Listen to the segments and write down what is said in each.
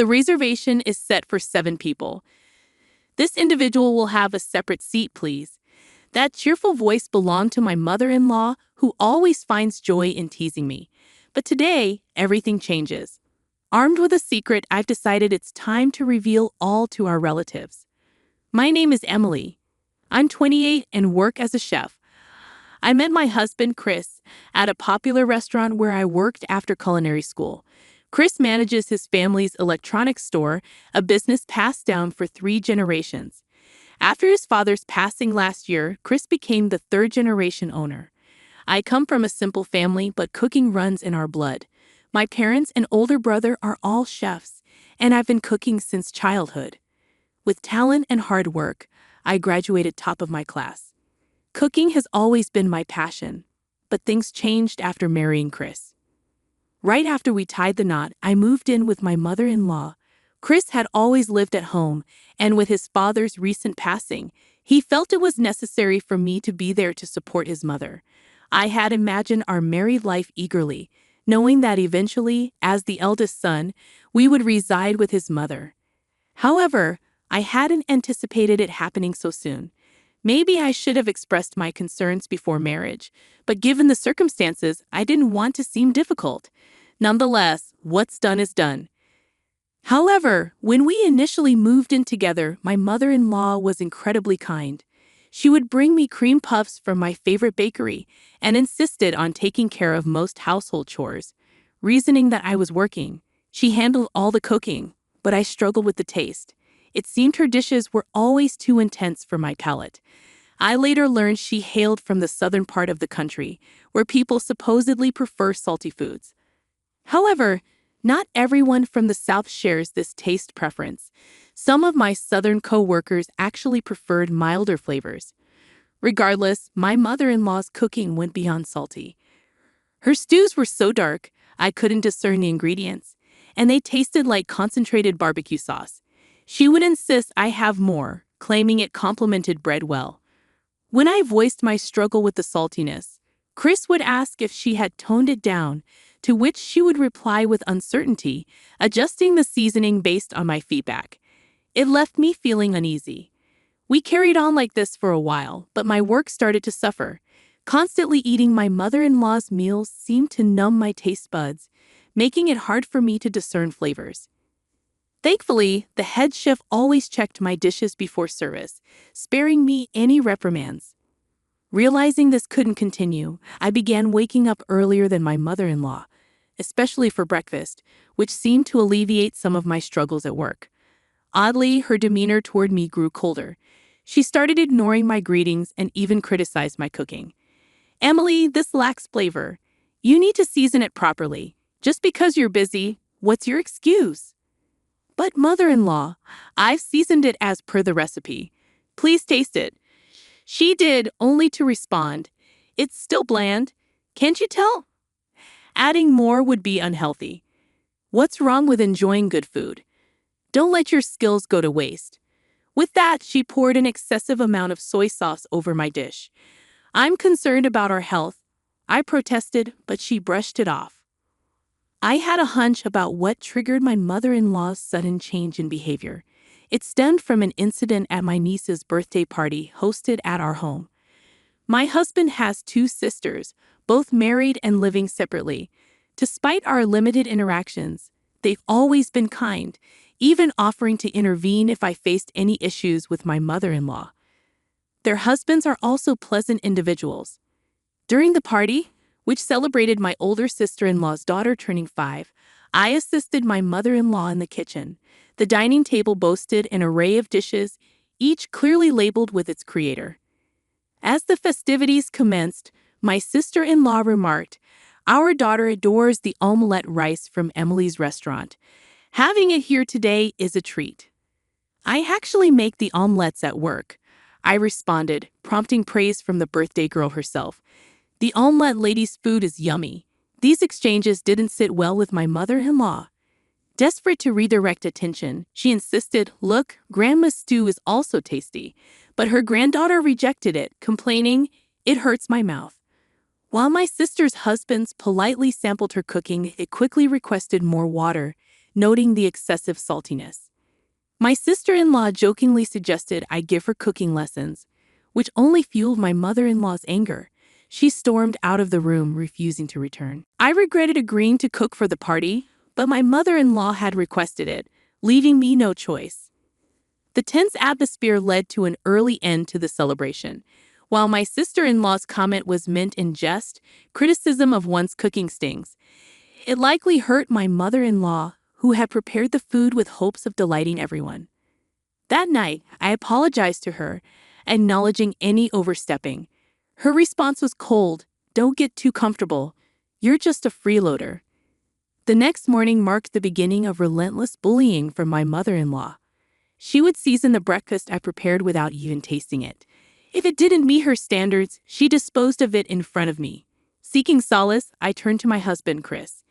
The reservation is set for 7 people. This individual will have a separate seat, please. That cheerful voice belonged to my mother-in-law, who always finds joy in teasing me. But today, everything changes. Armed with a secret, I've decided it's time to reveal all to our relatives. My name is Emily. I'm 28 and work as a chef. I met my husband, Chris, at a popular restaurant where I worked after culinary school. Chris manages his family's electronics store, a business passed down for 3 generations. After his father's passing last year, Chris became the 3rd-generation owner. I come from a simple family, but cooking runs in our blood. My parents and older brother are all chefs, and I've been cooking since childhood. With talent and hard work, I graduated top of my class. Cooking has always been my passion, but things changed after marrying Chris. Right after we tied the knot, I moved in with my mother-in-law. Chris had always lived at home, and with his father's recent passing, he felt it was necessary for me to be there to support his mother. I had imagined our married life eagerly, knowing that eventually, as the eldest son, we would reside with his mother. However, I hadn't anticipated it happening so soon. Maybe I should have expressed my concerns before marriage, but given the circumstances, I didn't want to seem difficult. Nonetheless, what's done is done. However, when we initially moved in together, my mother-in-law was incredibly kind. She would bring me cream puffs from my favorite bakery and insisted on taking care of most household chores. Reasoning that I was working, she handled all the cooking, but I struggled with the taste. It seemed her dishes were always too intense for my palate. I later learned she hailed from the southern part of the country, where people supposedly prefer salty foods. However, not everyone from the South shares this taste preference. Some of my Southern co-workers actually preferred milder flavors. Regardless, my mother-in-law's cooking went beyond salty. Her stews were so dark, I couldn't discern the ingredients, and they tasted like concentrated barbecue sauce. She would insist I have more, claiming it complemented bread well. When I voiced my struggle with the saltiness, Chris would ask if she had toned it down, to which she would reply with uncertainty, adjusting the seasoning based on my feedback. It left me feeling uneasy. We carried on like this for a while, but my work started to suffer. Constantly eating my mother-in-law's meals seemed to numb my taste buds, making it hard for me to discern flavors. Thankfully, the head chef always checked my dishes before service, sparing me any reprimands. Realizing this couldn't continue, I began waking up earlier than my mother-in-law, especially for breakfast, which seemed to alleviate some of my struggles at work. Oddly, her demeanor toward me grew colder. She started ignoring my greetings and even criticized my cooking. "Emily, this lacks flavor. You need to season it properly. Just because you're busy, what's your excuse?" "But mother-in-law, I've seasoned it as per the recipe. Please taste it." She did, only to respond, "It's still bland. Can't you tell?" Adding more would be unhealthy. What's wrong with enjoying good food? Don't let your skills go to waste. With that, she poured an excessive amount of soy sauce over my dish. "I'm concerned about our health." I protested, but she brushed it off. I had a hunch about what triggered my mother-in-law's sudden change in behavior. It stemmed from an incident at my niece's birthday party hosted at our home. My husband has 2 sisters, both married and living separately. Despite our limited interactions, they've always been kind, even offering to intervene if I faced any issues with my mother-in-law. Their husbands are also pleasant individuals. During the party, which celebrated my older sister-in-law's daughter turning 5, I assisted my mother-in-law in the kitchen. The dining table boasted an array of dishes, each clearly labeled with its creator. As the festivities commenced, my sister-in-law remarked, "Our daughter adores the omelette rice from Emily's restaurant. Having it here today is a treat." "I actually make the omelettes at work," I responded, prompting praise from the birthday girl herself. "The omelette lady's food is yummy." These exchanges didn't sit well with my mother-in-law. Desperate to redirect attention, she insisted, "Look, Grandma's stew is also tasty." But her granddaughter rejected it, complaining, "It hurts my mouth." While my sister's husbands politely sampled her cooking, it quickly requested more water, noting the excessive saltiness. My sister-in-law jokingly suggested I give her cooking lessons, which only fueled my mother-in-law's anger. She stormed out of the room, refusing to return. I regretted agreeing to cook for the party, but my mother-in-law had requested it, leaving me no choice. The tense atmosphere led to an early end to the celebration. While my sister-in-law's comment was meant in jest, criticism of one's cooking stings. It likely hurt my mother-in-law, who had prepared the food with hopes of delighting everyone. That night, I apologized to her, acknowledging any overstepping. Her response was cold. "Don't get too comfortable. You're just a freeloader." The next morning marked the beginning of relentless bullying from my mother-in-law. She would season the breakfast I prepared without even tasting it. If it didn't meet her standards, she disposed of it in front of me. Seeking solace, I turned to my husband, Chris.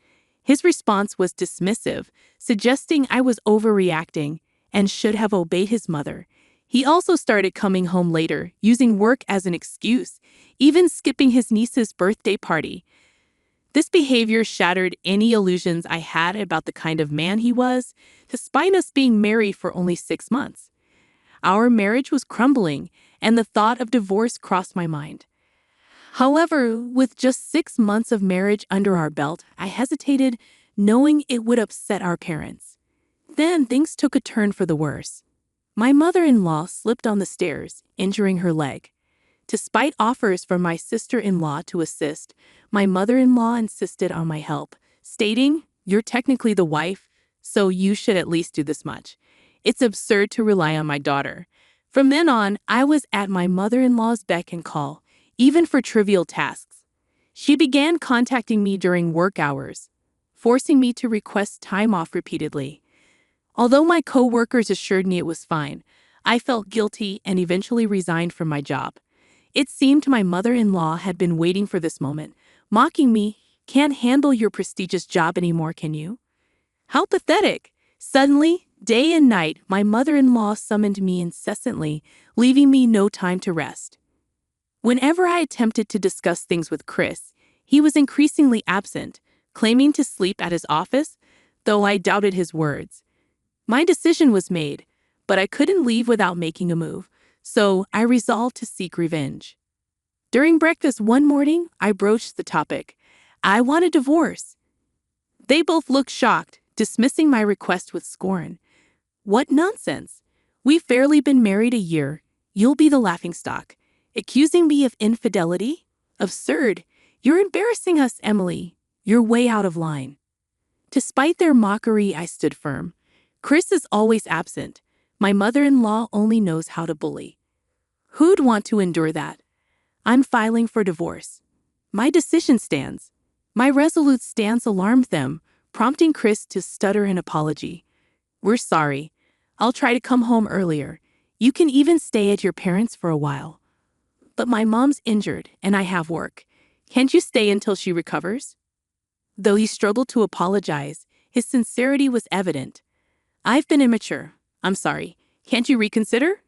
His response was dismissive, suggesting I was overreacting and should have obeyed his mother. He also started coming home later, using work as an excuse, even skipping his niece's birthday party. This behavior shattered any illusions I had about the kind of man he was, despite us being married for only 6 months. Our marriage was crumbling, and the thought of divorce crossed my mind. However, with just 6 months of marriage under our belt, I hesitated, knowing it would upset our parents. Then things took a turn for the worse. My mother-in-law slipped on the stairs, injuring her leg. Despite offers from my sister-in-law to assist, my mother-in-law insisted on my help, stating, "You're technically the wife, so you should at least do this much. It's absurd to rely on my daughter." From then on, I was at my mother-in-law's beck and call, even for trivial tasks. She began contacting me during work hours, forcing me to request time off repeatedly. Although my co-workers assured me it was fine, I felt guilty and eventually resigned from my job. It seemed my mother-in-law had been waiting for this moment, mocking me. "Can't handle your prestigious job anymore, can you?" How pathetic! Suddenly, day and night, my mother-in-law summoned me incessantly, leaving me no time to rest. Whenever I attempted to discuss things with Chris, he was increasingly absent, claiming to sleep at his office, though I doubted his words. My decision was made, but I couldn't leave without making a move, so I resolved to seek revenge. During breakfast one morning, I broached the topic. I want a divorce. They both looked shocked, dismissing my request with scorn. "What nonsense! We've barely been married a year. You'll be the laughingstock. Accusing me of infidelity? Absurd. You're embarrassing us, Emily. You're way out of line." Despite their mockery, I stood firm. Chris is always absent. My mother-in-law only knows how to bully. Who'd want to endure that? I'm filing for divorce. My decision stands. My resolute stance alarmed them, prompting Chris to stutter an apology. "We're sorry. I'll try to come home earlier. You can even stay at your parents' for a while." "But my mom's injured and I have work. Can't you stay until she recovers?" Though he struggled to apologize, his sincerity was evident. "I've been immature. I'm sorry. Can't you reconsider?"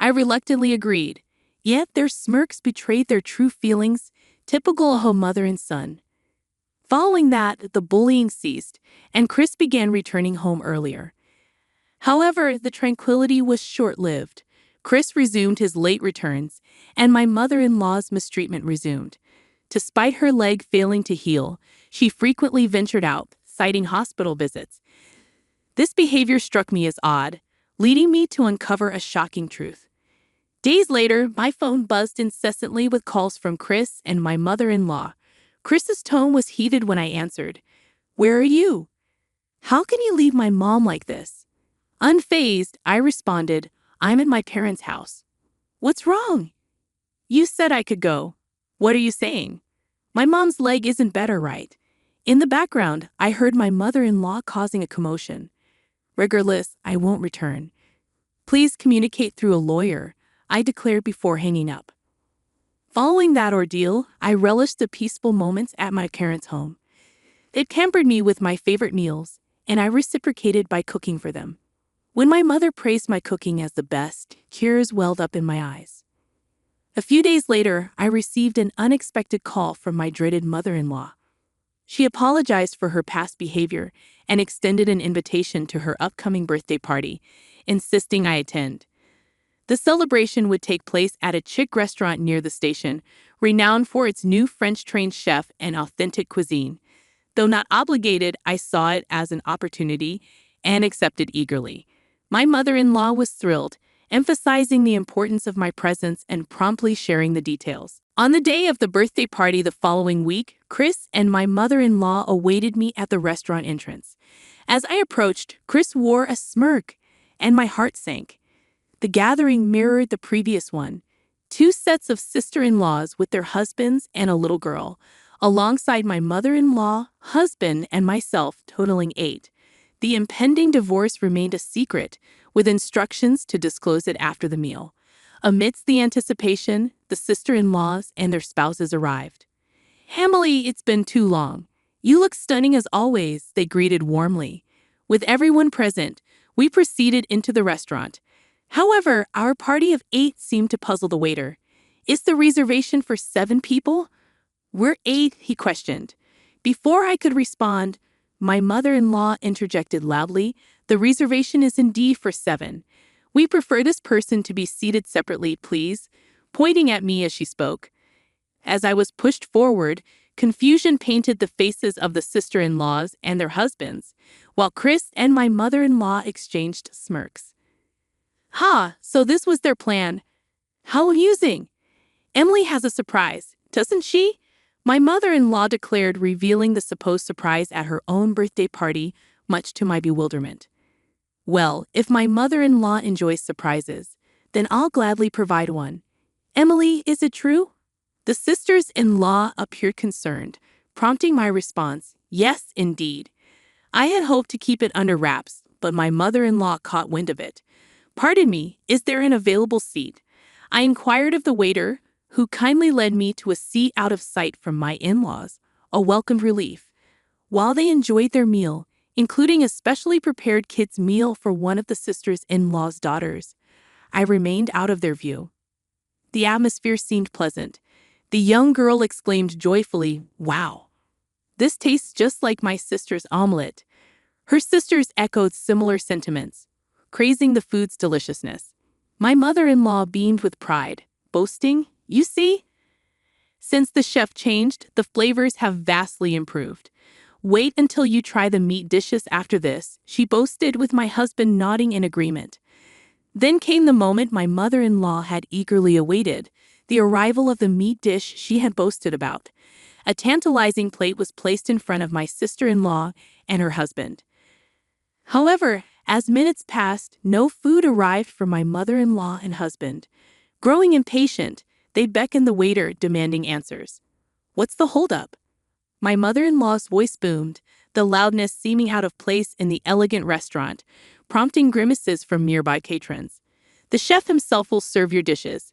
I reluctantly agreed, yet their smirks betrayed their true feelings, typical of a mother and son. Following that, the bullying ceased, and Chris began returning home earlier. However, the tranquility was short-lived. Chris resumed his late returns, and my mother-in-law's mistreatment resumed. Despite her leg failing to heal, she frequently ventured out, citing hospital visits. This behavior struck me as odd, leading me to uncover a shocking truth. Days later, my phone buzzed incessantly with calls from Chris and my mother-in-law. Chris's tone was heated when I answered. "Where are you? How can you leave my mom like this?" Unfazed, I responded, "I'm at my parents' house." "What's wrong?" "You said I could go. What are you saying? My mom's leg isn't better, right?" In the background, I heard my mother-in-law causing a commotion. "Regardless, I won't return. Please communicate through a lawyer," I declared before hanging up. Following that ordeal, I relished the peaceful moments at my parents' home. They'd pampered me with my favorite meals, and I reciprocated by cooking for them. When my mother praised my cooking as the best, tears welled up in my eyes. A few days later, I received an unexpected call from my dreaded mother-in-law. She apologized for her past behavior and extended an invitation to her upcoming birthday party, insisting I attend. The celebration would take place at a chic restaurant near the station, renowned for its new French-trained chef and authentic cuisine. Though not obligated, I saw it as an opportunity and accepted eagerly. My mother-in-law was thrilled, emphasizing the importance of my presence and promptly sharing the details. On the day of the birthday party the following week, Chris and my mother-in-law awaited me at the restaurant entrance. As I approached, Chris wore a smirk, and my heart sank. The gathering mirrored the previous one. Two sets of sister-in-laws with their husbands and a little girl, alongside my mother-in-law, husband, and myself, totaling 8. The impending divorce remained a secret, with instructions to disclose it after the meal. Amidst the anticipation, the sister-in-laws and their spouses arrived. "Emily, it's been too long. You look stunning as always," they greeted warmly. With everyone present, we proceeded into the restaurant. However, our party of 8 seemed to puzzle the waiter. "Is the reservation for 7 people?" "We're 8, he questioned. Before I could respond, my mother-in-law interjected loudly, "The reservation is indeed for 7. We prefer this person to be seated separately, please," pointing at me as she spoke. As I was pushed forward, confusion painted the faces of the sister-in-laws and their husbands, while Chris and my mother-in-law exchanged smirks. So this was their plan. How amusing. "Emily has a surprise, doesn't she?" my mother-in-law declared, revealing the supposed surprise at her own birthday party, much to my bewilderment. Well, if my mother-in-law enjoys surprises, then I'll gladly provide one. "Emily, is it true?" The sisters-in-law appeared concerned, prompting my response, "Yes, indeed." I had hoped to keep it under wraps, but my mother-in-law caught wind of it. "Pardon me, is there an available seat?" I inquired of the waiter, who kindly led me to a seat out of sight from my in-laws, a welcome relief. While they enjoyed their meal, including a specially prepared kids' meal for one of the sisters-in-law's daughters, I remained out of their view. The atmosphere seemed pleasant. The young girl exclaimed joyfully, "Wow! This tastes just like my sister's omelet." Her sisters echoed similar sentiments, praising the food's deliciousness. My mother-in-law beamed with pride, boasting, "You see? Since the chef changed, the flavors have vastly improved. Wait until you try the meat dishes after this," she boasted, with my husband nodding in agreement. Then came the moment my mother-in-law had eagerly awaited, the arrival of the meat dish she had boasted about. A tantalizing plate was placed in front of my sister-in-law and her husband. However, as minutes passed, no food arrived for my mother-in-law and husband. Growing impatient, they beckoned the waiter, demanding answers. "What's the holdup?" My mother-in-law's voice boomed, the loudness seeming out of place in the elegant restaurant, prompting grimaces from nearby patrons. "The chef himself will serve your dishes.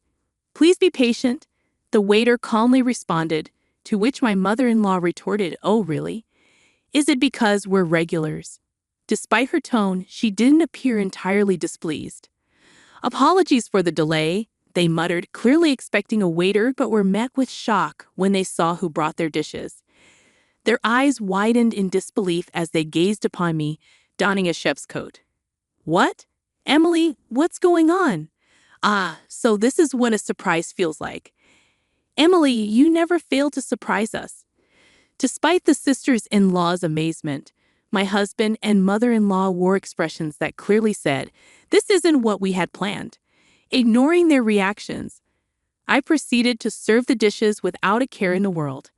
Please be patient," the waiter calmly responded, to which my mother-in-law retorted, "Oh, really? Is it because we're regulars?" Despite her tone, she didn't appear entirely displeased. "Apologies for the delay," they muttered, clearly expecting a waiter, but were met with shock when they saw who brought their dishes. Their eyes widened in disbelief as they gazed upon me, donning a chef's coat. "What? Emily, what's going on?" So this is what a surprise feels like. "Emily, you never fail to surprise us." Despite the sisters-in-law's amazement, my husband and mother-in-law wore expressions that clearly said, "This isn't what we had planned." Ignoring their reactions, I proceeded to serve the dishes without a care in the world.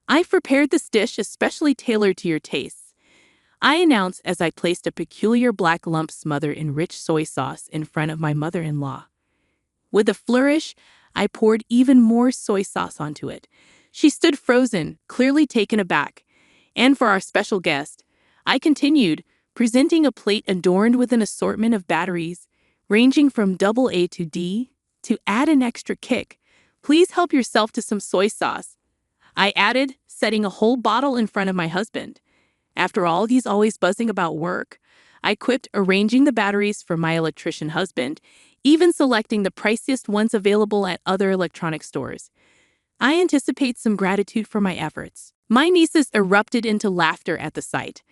"I've prepared this dish especially tailored to your tastes," I announced as I placed a peculiar black lump smothered in rich soy sauce in front of my mother-in-law. With a flourish, I poured even more soy sauce onto it. She stood frozen, clearly taken aback. And for our special guest, I continued, presenting a plate adorned with an assortment of batteries, ranging from AA to D. To add an extra kick, "Please help yourself to some soy sauce," I added, setting a whole bottle in front of my husband. "After all, he's always buzzing about work," I quipped, arranging the batteries for my electrician husband, even selecting the priciest ones available at other electronic stores. "I anticipate some gratitude for my efforts." My nieces erupted into laughter at the sight.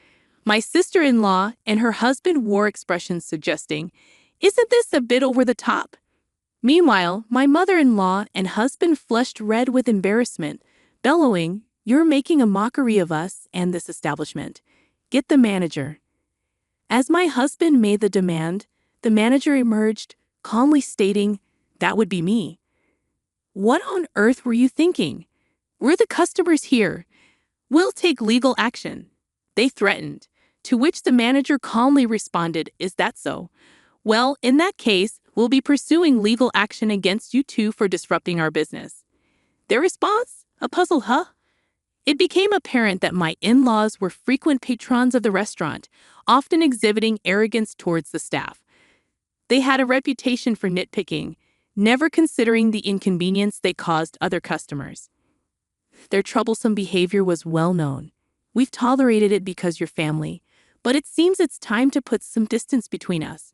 My sister-in-law and her husband wore expressions suggesting, "Isn't this a bit over the top?" Meanwhile, my mother-in-law and husband flushed red with embarrassment, bellowing, "You're making a mockery of us and this establishment. Get the manager." As my husband made the demand, the manager emerged, calmly stating, "That would be me." "What on earth were you thinking? We're the customers here. We'll take legal action," they threatened, to which the manager calmly responded, "Is that so? Well, in that case, we'll be pursuing legal action against you two for disrupting our business." Their response? A puzzled huh? It became apparent that my in-laws were frequent patrons of the restaurant, often exhibiting arrogance towards the staff. They had a reputation for nitpicking, never considering the inconvenience they caused other customers. Their troublesome behavior was well known. "We've tolerated it because you're family, but it seems it's time to put some distance between us.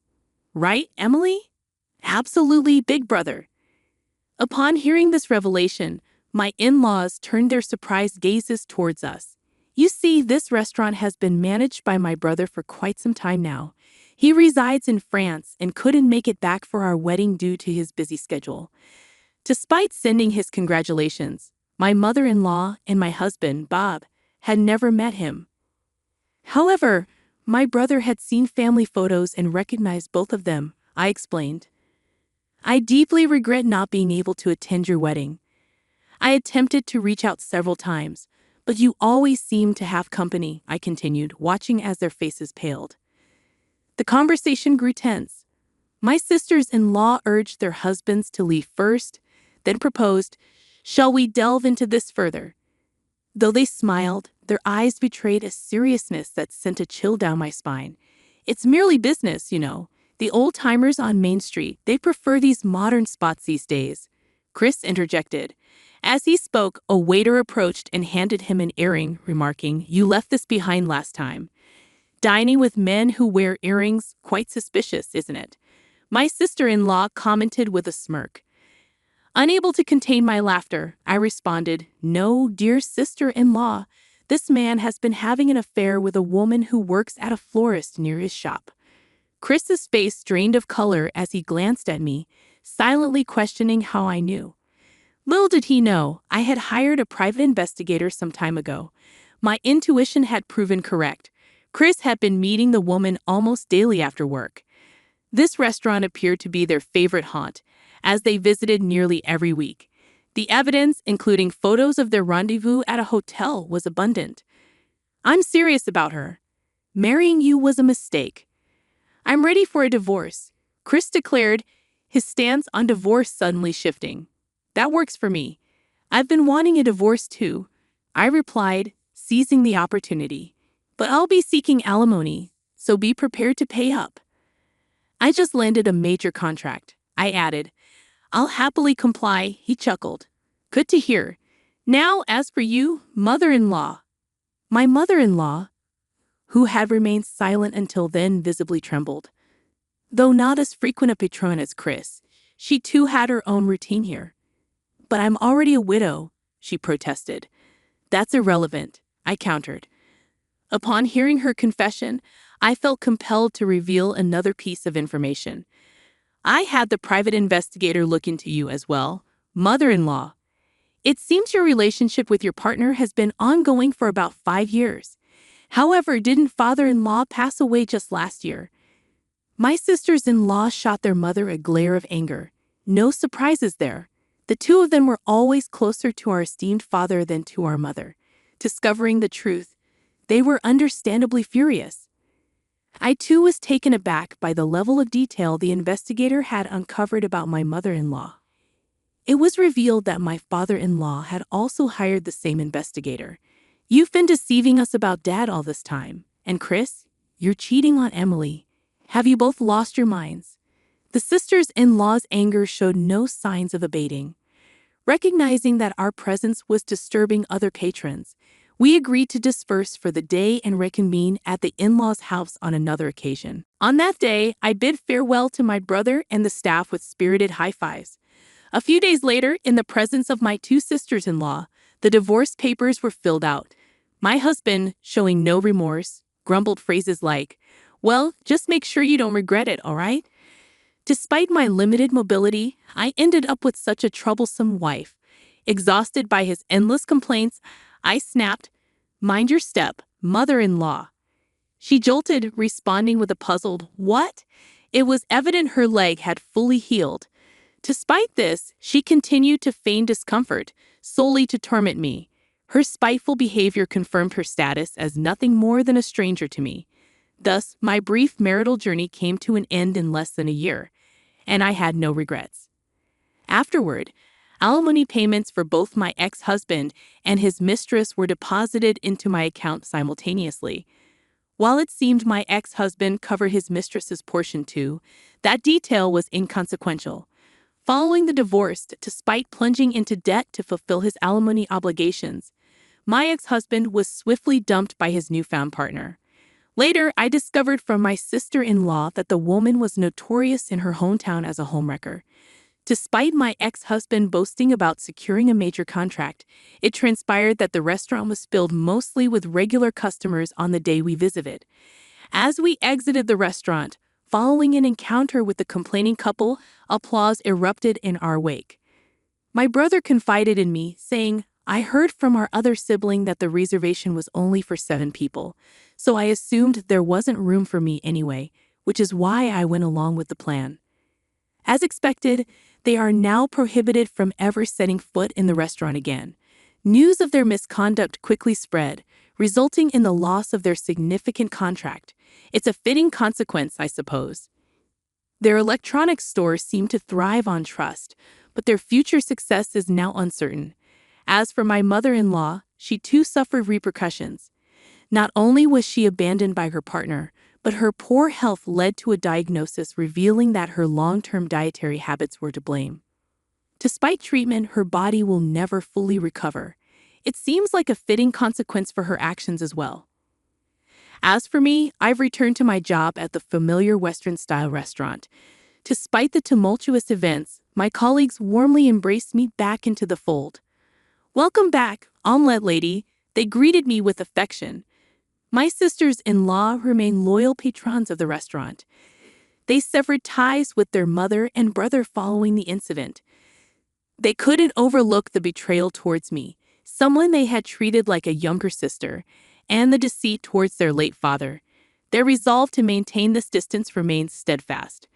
Right, Emily?" "Absolutely, big brother." Upon hearing this revelation, my in-laws turned their surprised gazes towards us. "You see, this restaurant has been managed by my brother for quite some time now. He resides in France and couldn't make it back for our wedding due to his busy schedule." Despite sending his congratulations, my mother-in-law and my husband, Bob, had never met him. However, my brother had seen family photos and recognized both of them, I explained. "I deeply regret not being able to attend your wedding. I attempted to reach out several times, but you always seemed to have company," I continued, watching as their faces paled. The conversation grew tense. My sisters-in-law urged their husbands to leave first, then proposed, "Shall we delve into this further?" Though they smiled, their eyes betrayed a seriousness that sent a chill down my spine. "It's merely business, you know. The old-timers on Main Street, they prefer these modern spots these days," Chris interjected. As he spoke, a waiter approached and handed him an earring, remarking, "You left this behind last time." "Dining with men who wear earrings, quite suspicious, isn't it?" My sister-in-law commented with a smirk. Unable to contain my laughter, I responded, "No, dear sister-in-law, this man has been having an affair with a woman who works at a florist near his shop." Chris's face drained of color as he glanced at me, silently questioning how I knew. Little did he know, I had hired a private investigator some time ago. My intuition had proven correct. Chris had been meeting the woman almost daily after work. This restaurant appeared to be their favorite haunt, as they visited nearly every week. The evidence, including photos of their rendezvous at a hotel, was abundant. "I'm serious about her. Marrying you was a mistake. I'm ready for a divorce," Chris declared, his stance on divorce suddenly shifting. "That works for me. I've been wanting a divorce too," I replied, seizing the opportunity. "But I'll be seeking alimony, so be prepared to pay up." "I just landed a major contract," I added. "I'll happily comply," he chuckled. "Good to hear. Now, as for you, mother-in-law." My mother-in-law, who had remained silent until then, visibly trembled. Though not as frequent a patron as Chris, she too had her own routine here. "But I'm already a widow," she protested. "That's irrelevant," I countered. Upon hearing her confession, I felt compelled to reveal another piece of information. "I had the private investigator look into you as well, mother-in-law. It seems your relationship with your partner has been ongoing for about 5 years. However, didn't father-in-law pass away just last year?" My sisters-in-law shot their mother a glare of anger. No surprises there. The two of them were always closer to our esteemed father than to our mother. Discovering the truth, they were understandably furious. I too was taken aback by the level of detail the investigator had uncovered about my mother-in-law. It was revealed that my father-in-law had also hired the same investigator. "You've been deceiving us about Dad all this time. And Chris, you're cheating on Emily. Have you both lost your minds?" The sisters-in-law's anger showed no signs of abating. Recognizing that our presence was disturbing other patrons, we agreed to disperse for the day and reconvene at the in-laws' house on another occasion. On that day, I bid farewell to my brother and the staff with spirited high fives. A few days later, in the presence of my two sisters-in-law, The divorce papers were filled out. My husband, showing no remorse, grumbled phrases like, "Well, just make sure you don't regret it, all right?" Despite my limited mobility, I ended up with such a troublesome wife. Exhausted by his endless complaints, I snapped, "Mind your step, mother-in-law." She jolted, responding with a puzzled, "What?" It was evident her leg had fully healed. Despite this, she continued to feign discomfort, solely to torment me. Her spiteful behavior confirmed her status as nothing more than a stranger to me. Thus, my brief marital journey came to an end in less than a year, and I had no regrets. Afterward, alimony payments for both my ex-husband and his mistress were deposited into my account simultaneously. While it seemed my ex-husband covered his mistress's portion too, that detail was inconsequential. Following the divorce, despite plunging into debt to fulfill his alimony obligations, my ex-husband was swiftly dumped by his newfound partner. Later, I discovered from my sister-in-law that the woman was notorious in her hometown as a homewrecker. Despite my ex-husband boasting about securing a major contract, it transpired that the restaurant was filled mostly with regular customers on the day we visited. As we exited the restaurant, following an encounter with the complaining couple, applause erupted in our wake. My brother confided in me, saying, "I heard from our other sibling that the reservation was only for 7 people, so I assumed there wasn't room for me anyway, which is why I went along with the plan." As expected, they are now prohibited from ever setting foot in the restaurant again. News of their misconduct quickly spread, resulting in the loss of their significant contract. It's a fitting consequence, I suppose. Their electronics store seemed to thrive on trust, but their future success is now uncertain. As for my mother-in-law, she too suffered repercussions. Not only was she abandoned by her partner, but her poor health led to a diagnosis revealing that her long-term dietary habits were to blame. Despite treatment, her body will never fully recover. It seems like a fitting consequence for her actions as well. As for me, I've returned to my job at the familiar Western-style restaurant. Despite the tumultuous events, my colleagues warmly embraced me back into the fold. "Welcome back, omelette lady," they greeted me with affection. My sisters-in-law remain loyal patrons of the restaurant. They severed ties with their mother and brother following the incident. They couldn't overlook the betrayal towards me, someone they had treated like a younger sister, and the deceit towards their late father. Their resolve to maintain this distance remains steadfast.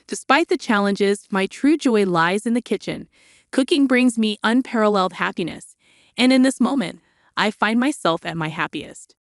Despite the challenges, my true joy lies in the kitchen. Cooking brings me unparalleled happiness, and in this moment, I find myself at my happiest.